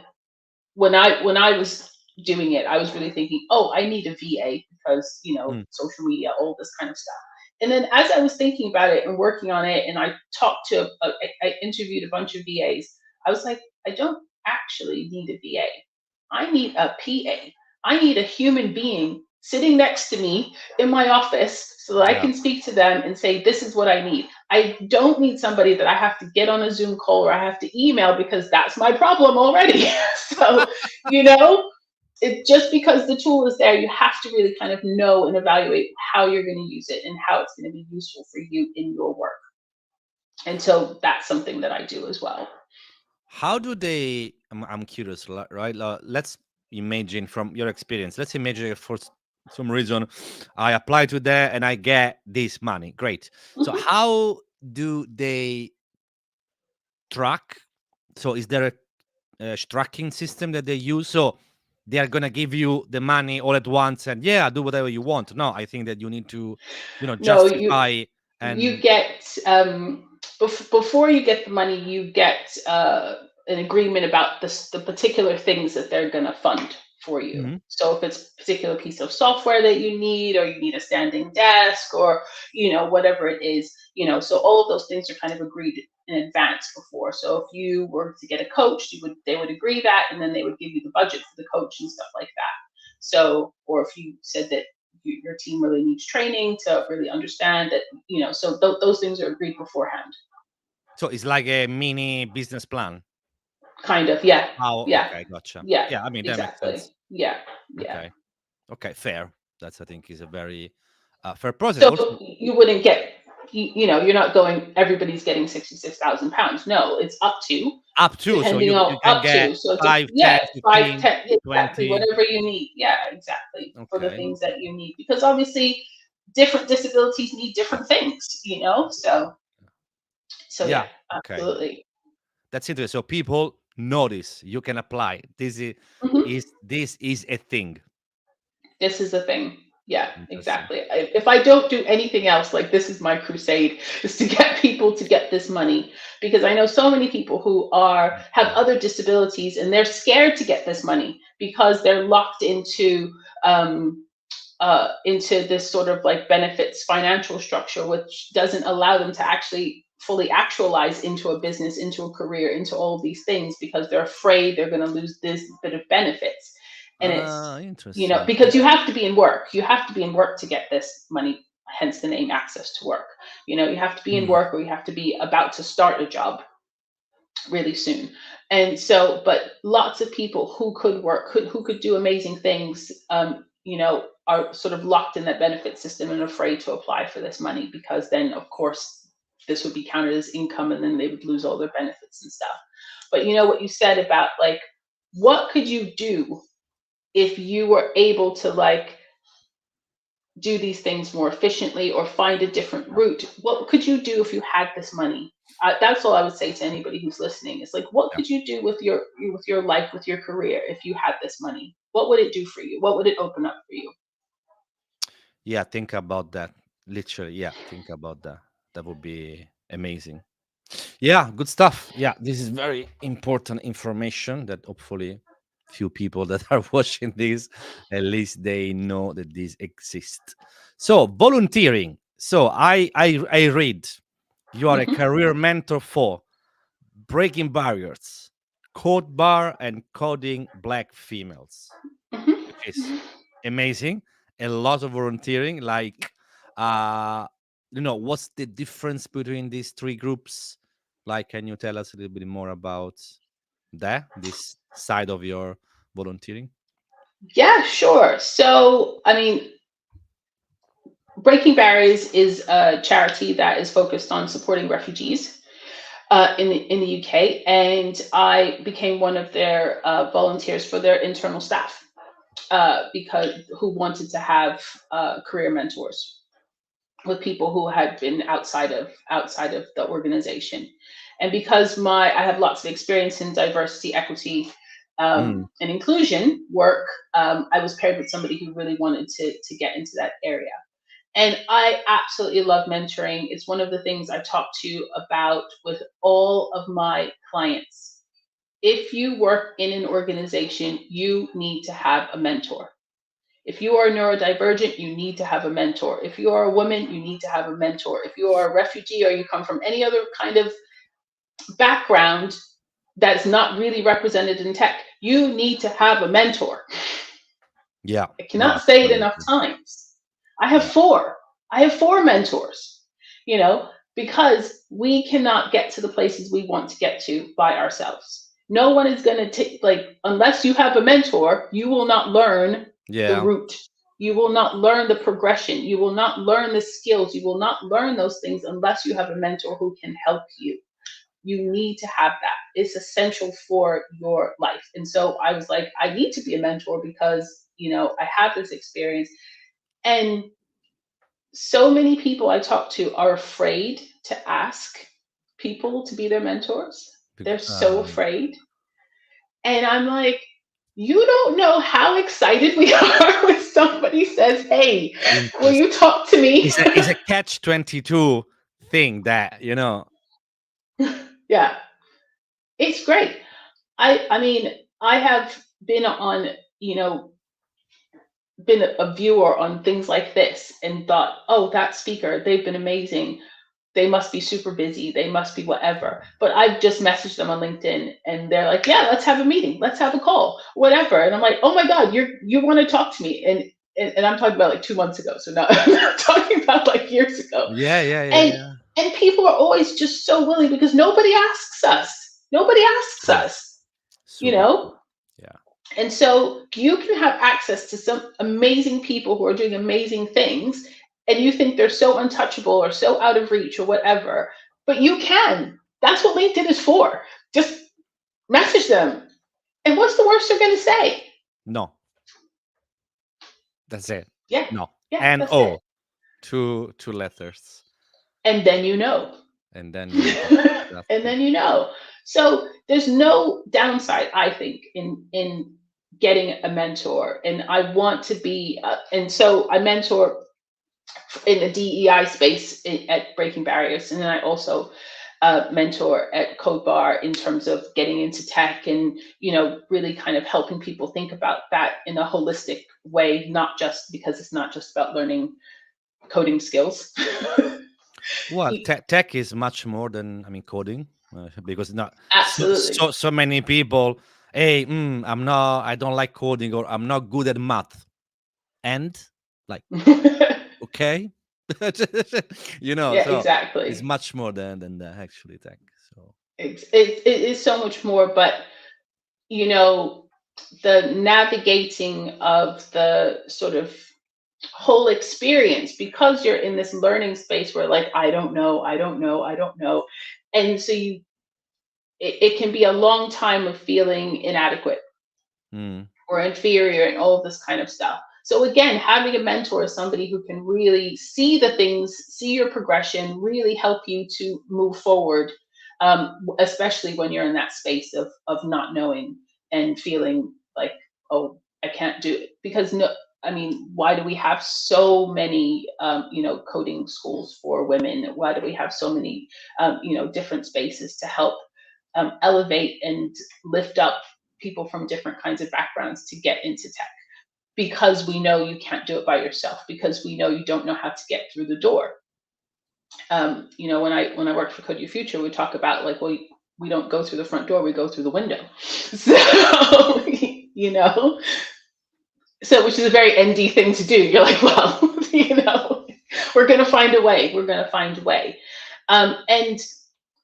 when I was doing it, I was really thinking, oh, I need a VA because Mm. social media, all this kind of stuff. And then as I was thinking about it and working on it, and I talked to, I interviewed a bunch of VAs. I was like, I don't actually need a VA. I need a PA. I need a human being sitting next to me in my office so that I Yeah. can speak to them and say, this is what I need. I don't need somebody that I have to get on a Zoom call or I have to email, because that's my problem already. So, you know, just because the tool is there, you have to really kind of know and evaluate how you're going to use it and how it's going to be useful for you in your work. And so that's something that I do as well. How do they? I'm curious, right? Let's imagine from your experience. Let's imagine for some reason I apply to there and I get this money. Great. So Mhm. how do they track? So is there a tracking system that they use? So they are gonna give you the money all at once and yeah, do whatever you want. No, I think that you need to, No, you justify you and get before you get the money, you get an agreement about the particular things that they're going to fund. for you. Mhm. So if it's a particular piece of software that you need, or you need a standing desk, or whatever it is, so all of those things are kind of agreed in advance before. So if you were to get a coach, they would agree that, and then they would give you the budget for the coach and stuff like that. So, or if you said that your team really needs training to really understand that, so those things are agreed beforehand. So it's like a mini business plan. Kind of, yeah, Oh, yeah, okay, gotcha. yeah, Yeah, I mean, that makes exactly, sense. yeah, yeah. Okay. Okay, fair. That's, I think, is a very fair process. So Also, you wouldn't get, you're not going, everybody's getting 66,000 pounds. No, it's up to, up to, so depending you on can up get to. So five, yeah, ten, five, 15, 10, exactly, 20. whatever you need. Yeah, exactly, for the Okay. things that you need, because obviously different disabilities need different things. So Yeah. yeah, Okay. absolutely. That's interesting. So people notice you can apply. Hmm. This is a thing. This is the thing. Yeah, Interesting. exactly. If I don't do anything else, like, this is my crusade, is to get people to get this money, because I know so many people who have Okay. other disabilities, and they're scared to get this money because they're locked um, into this sort of like benefits financial structure, which doesn't allow them to actually fully actualize into a business, into a career, into all these things, because they're afraid they're going to lose this bit of benefits. And Ah, it's, interesting. because you have to be in work. You have to be in work to get this money, hence the name access to work. You have to be in Mm. work, or you have to be about to start a job really soon. And so, but lots of people who could work, who could do amazing things, are sort of locked in that benefit system and afraid to apply for this money, because then, of course, this would be counted as income, and then they would lose all their benefits and stuff. But what you said about, like, what could you do if you were able to, like, do these things more efficiently, or find a different route? What could you do if you had this money? That's all I would say to anybody who's listening. Is like, what Yeah. could you do with your life, with your career, if you had this money? What would it do for you? What would it open up for you? Yeah, think about that. Literally, yeah, think about that. That would be amazing. Yeah, good stuff. Yeah, this is very important information that hopefully few people that are watching this, at least they know that this exists. So volunteering. So I read you are a Hmm. career mentor for breaking barriers, code bar and coding black females, Hmm. which is amazing. A lot of volunteering. Like, uh, what's the difference between these three groups? Like, can you tell us a little bit more about this side of your volunteering? Yeah, sure. So, I mean, Breaking Barriers is a charity that is focused on supporting refugees in the UK, and I became one of their volunteers for their internal staff, because who wanted to have career mentors with people who had been outside of the organization. And because I have lots of experience in diversity, equity, Mm, and inclusion work, I was paired with somebody who really wanted to get into that area. And I absolutely love mentoring. It's one of the things I talk to you about with all of my clients. If you work in an organization, you need to have a mentor. If you are neurodivergent, you need to have a mentor. If you are a woman, you need to have a mentor. If you are a refugee, or you come from any other kind of background that's not really represented in tech, you need to have a mentor. yeah, I no, cannot say it enough absolutely. times. I have Yeah, four. I have four mentors, because we cannot get to the places we want to get to by ourselves. No one is going to take, like, unless you have a mentor, you will not learn the yeah, route. You will not learn the progression. You will not learn the skills. You will not learn those things unless you have a mentor who can help you. You need to have that. It's essential for your life. And so I was like, I need to be a mentor, because, I have this experience. And so many people I talk to are afraid to ask people to be their mentors. They're so afraid. And I'm like, you don't know how excited we are when somebody says, "Hey, will interest. you talk to me?" It's a catch 22 thing that Yeah, it's great. I mean, I have been on you know, been a viewer on things like this and thought, oh, that speaker, they've been amazing. They must be super busy. They must be whatever. But I've just messaged them on LinkedIn and they're like, yeah, let's have a meeting. Let's have a call, whatever. And I'm like, oh my God, you want to talk to me. And I'm talking about like 2 months ago. So not, I'm not talking about like years ago. Yeah, yeah, yeah, And yeah. and people are always just so willing because nobody asks us. Nobody asks True. us, you Super true. know? Yeah. And so you can have access to some amazing people who are doing amazing things, and you think they're so untouchable or so out of reach or whatever, but you can. That's what LinkedIn is for. Just message them. And what's the worst they're going to say? No, that's it. Yeah, No. yeah, And that's it. two letters. And then you know. And then you know. And Exactly. then you know. So there's no downside, I think, in getting a mentor. And I want to be, and so I mentor in the DEI space at Breaking Barriers, and then I also mentor at Code Bar in terms of getting into tech and really kind of helping people think about that in a holistic way, not just because it's not just about learning coding skills. Well, tech is much more than, I mean, coding, because not Absolutely. so many people. Hey, I don't like coding, or I'm not good at math, and like, okay, Yeah, so it's exactly. much more than the actually tech. So It is so much more, but you know, the navigating of the sort of whole experience, because you're in this learning space where like I don't know, I don't know, I don't know. And so it can be a long time of feeling inadequate mm, or inferior and all of this kind of stuff. So again, having a mentor is somebody who can really see the things, see your progression, really help you to move forward, especially when you're in that space of not knowing and feeling like, oh, I can't do it. Because no, I mean, why do we have so many, coding schools for women? Why do we have so many, different spaces to help elevate and lift up people from different kinds of backgrounds to get into tech? Because we know you can't do it by yourself, because we know you don't know how to get through the door. When I worked for Code Your Future, we talk about like, well, we don't go through the front door, we go through the window. So you know, so which is a very ND thing to do. You're like, well, we're gonna find a way. We're gonna find a way. And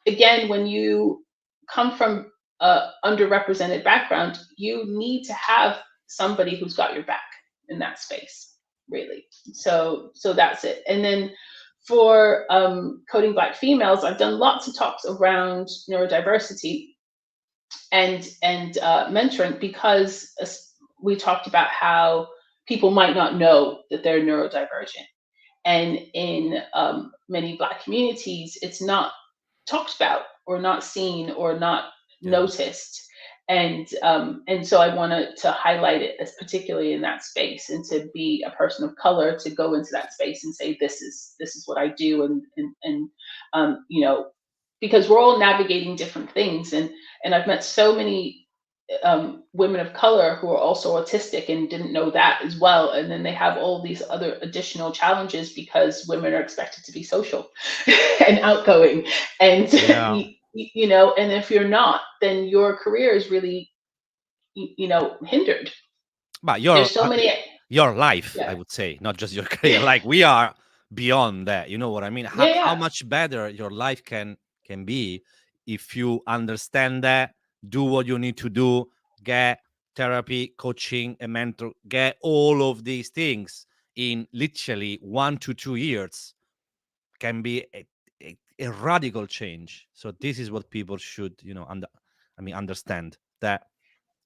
again, when you come from a underrepresented background, you need to have somebody who's got your back in that space, really. So that's it. And then for coding Black females, I've done lots of talks around neurodiversity and mentoring, because we talked about how people might not know that they're neurodivergent, and in many Black communities, it's not talked about or not seen or not yeah. noticed. And so I wanted to highlight it, as particularly in that space, and to be a person of color to go into that space and say, this is what I do. And because we're all navigating different things, and I've met so many women of color who are also autistic and didn't know that as well. And then they have all these other additional challenges because women are expected to be social and outgoing. And, Yeah. and if you're not, then your career is really, hindered. But There's so many, your life, I yeah, would say, not just your career. Like, we are beyond that. You know what I mean? yeah, How yeah, much better your life can be if you understand that, do what you need to do, get therapy, coaching, a mentor, get all of these things in literally 1 to 2 years, can be a radical change. So this is what people should, understand that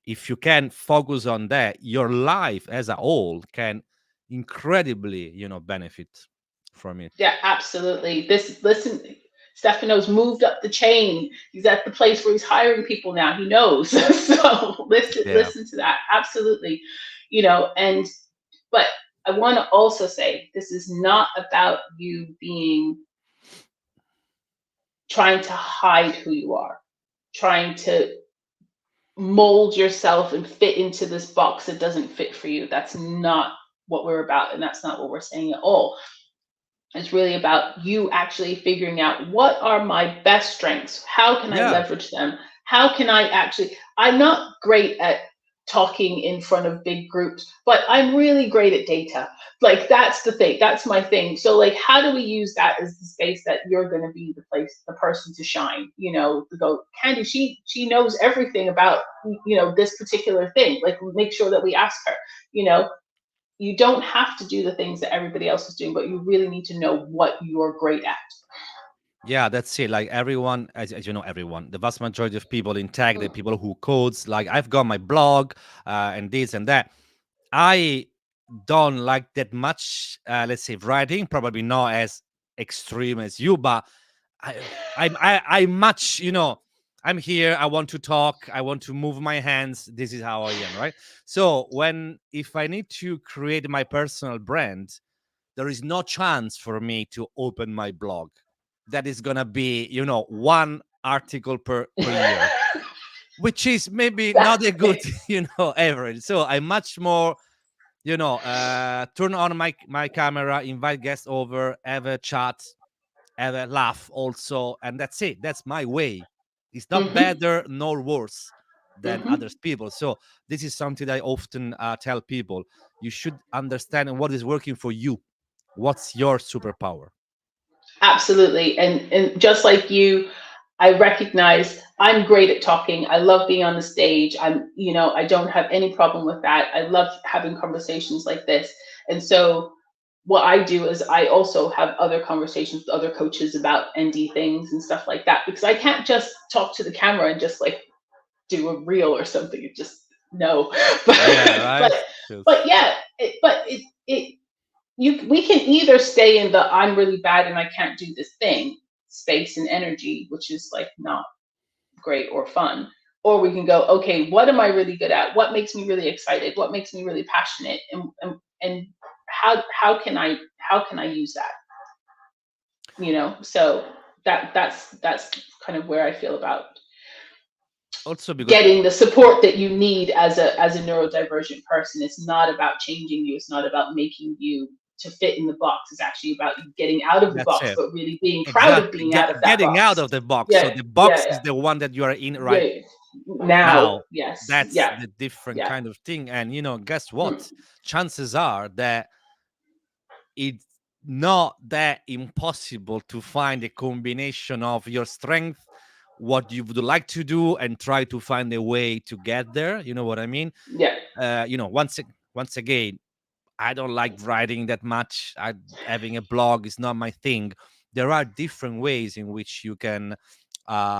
if you can focus on that, your life as a whole can incredibly, benefit from it. yeah, absolutely. Listen, Stefano's moved up the chain. He's at the place where he's hiring people now. He knows. So listen, Yeah. listen to that. Absolutely. And but I want to also say this is not about you being trying to hide who you are, trying to mold yourself and fit into this box that doesn't fit for you. That's not what we're about, and that's not what we're saying at all. It's really about you actually figuring out what are my best strengths? How can I Yeah, leverage them? How can I actually, I'm not great at talking in front of big groups, but I'm really great at data. Like that's the thing. That's my thing. So like how do we use that as the space that you're going to be the place, the person to shine, to go, Candy, she knows everything about, this particular thing. Like make sure that we ask her, you know, you don't have to do the things that everybody else is doing, but you really need to know what you're great at. yeah, that's it. Like everyone, as you know, everyone, the vast majority of people in tech, the people who codes, like I've got my blog and this and that. I don't like that much, let's say, writing. Probably not as extreme as you, but I, I much, I'm here. I want to talk. I want to move my hands. This is how I am, right? So if I need to create my personal brand, there is no chance for me to open my blog. That is gonna be, one article per year, which is maybe not a That's good, average. So I much more, turn on my camera, invite guests over, have a chat, have a laugh also, and that's it. That's my way. It's not hmm better nor worse than hmm others people. So this is something that I often tell people. You should understand what is working for you. What's your superpower? Absolutely. And just like you, I recognize I'm great at talking. I love being on the stage. I don't have any problem with that. I love having conversations like this. And so what I do is I also have other conversations with other coaches about ND things and stuff like that, because I can't just talk to the camera and just like do a reel or something. It just no. Yeah, but right. but Because but yeah, it we can either stay in the I'm really bad and I can't do this thing space and energy, which is like not great or fun, or we can go, okay, what am I really good at? What makes me really excited? What makes me really passionate? And how can I use that? So that's kind of where I feel about also because getting the support that you need as a neurodivergent person. It's not about changing you. It's not about making you to fit in the box. It's actually about you getting out of the that's box, it. but really being proud of Exactly. being out of that Getting out box. of the box. So Yeah, the yeah, box is the one that you are in right yeah. Now, now. yes, That's yeah, the different yeah. kind of thing. And guess Mm, what? Chances are that it's not that impossible to find a combination of your strength, what you would like to do, and try to find a way to get there. You know what I mean? yeah. Once again, I don't like writing that much. Having a blog is not my thing. There are different ways in which you can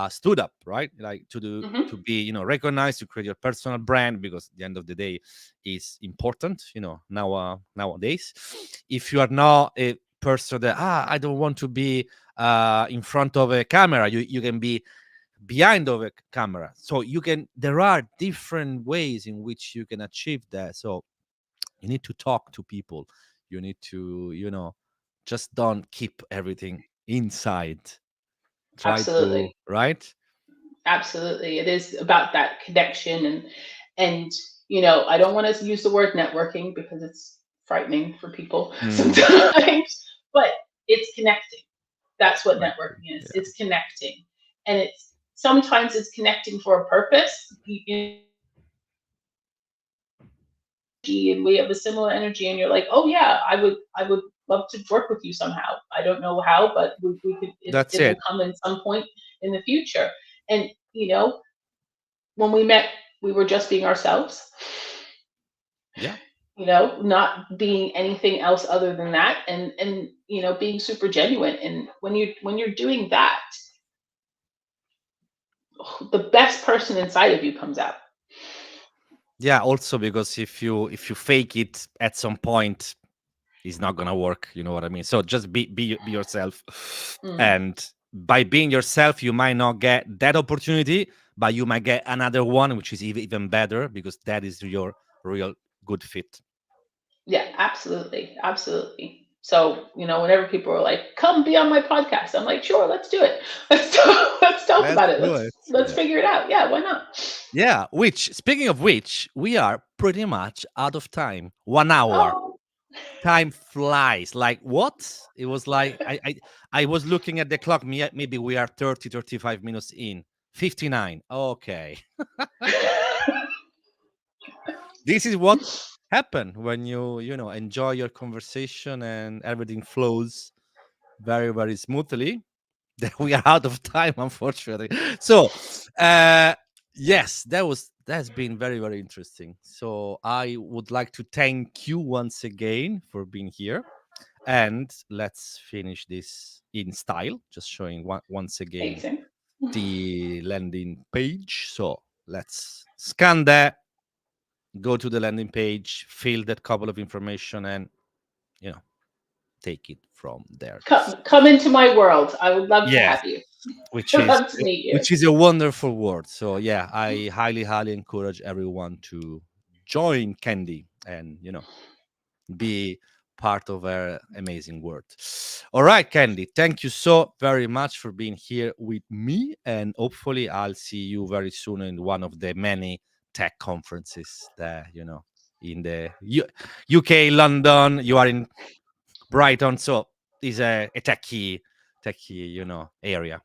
stood up, right? Like hmm to be, recognized, to create your personal brand, because at the end of the day is important, nowadays. If you are not a person that I don't want to be in front of a camera, you can be behind of a camera. So there are different ways in which you can achieve that. So you need to talk to people. You need to, just don't keep everything inside. Try to, Absolutely, right? absolutely. It is about that connection and I don't want to use the word networking because it's frightening for people Mm, sometimes, but it's connecting. That's what right. networking is. Yeah. It's connecting, and it's sometimes it's connecting for a purpose. And we have a similar energy, and you're like, oh yeah, I would love to work with you somehow. I don't know how, but we could, That's it will it. come in some point in the future. And when we met, we were just being ourselves, Yeah. not being anything else other than that, and being super genuine. And when you're doing that, the best person inside of you comes out. Yeah. Also, because if you fake it at some point, it's not gonna work. You know what I mean? So just be yourself, Mm, and by being yourself, you might not get that opportunity, but you might get another one, which is even better, because that is your real good fit. yeah, absolutely, absolutely. So whenever people are like, "Come be on my podcast," I'm like, "Sure, let's do it. Let's talk Let's about it. do Let's it. let's Yeah. figure it out. Yeah, why not?" Yeah, which, speaking of which, we are pretty much out of time. 1 hour. Oh. Time flies. Like what? It was like I was looking at the clock. Maybe we are 30, 35 minutes in. 59. Okay. This is what happen when you enjoy your conversation and everything flows very, very smoothly. Then we are out of time, unfortunately. So, uh, yes, that's been very, very interesting. So I would like to thank you once again for being here, and let's finish this in style, just showing once again Amazing. the landing page. So let's scan that, go to the landing page, fill that couple of information, and you know take it from there. Come into my world. I would love to Yes, have you. which I'd is love to meet you. which is a wonderful word. So yeah, I highly, highly encourage everyone to join Candy and be part of our amazing world. All right, Candy, thank you so very much for being here with me, and hopefully I'll see you very soon in one of the many tech conferences that in the UK, London. You are in Brighton, so is a techie area.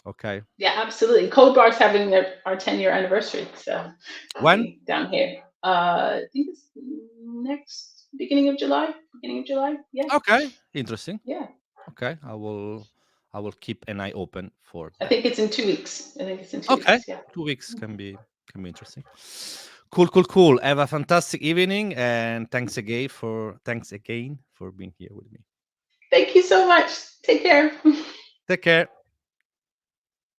Okay. Yeah, absolutely. Code Bar's having our 10-year anniversary, so I'll When? be down here. I think it's next beginning of July. Beginning of July. Yeah, Okay. Interesting. yeah. Okay. I will keep an eye open for I that. think it's in 2 weeks. I think it's in two Okay. weeks. Yeah. 2 weeks can be interesting. Cool, cool, cool. Have a fantastic evening, and thanks again for being here with me. Thank you so much. Take care. Take care.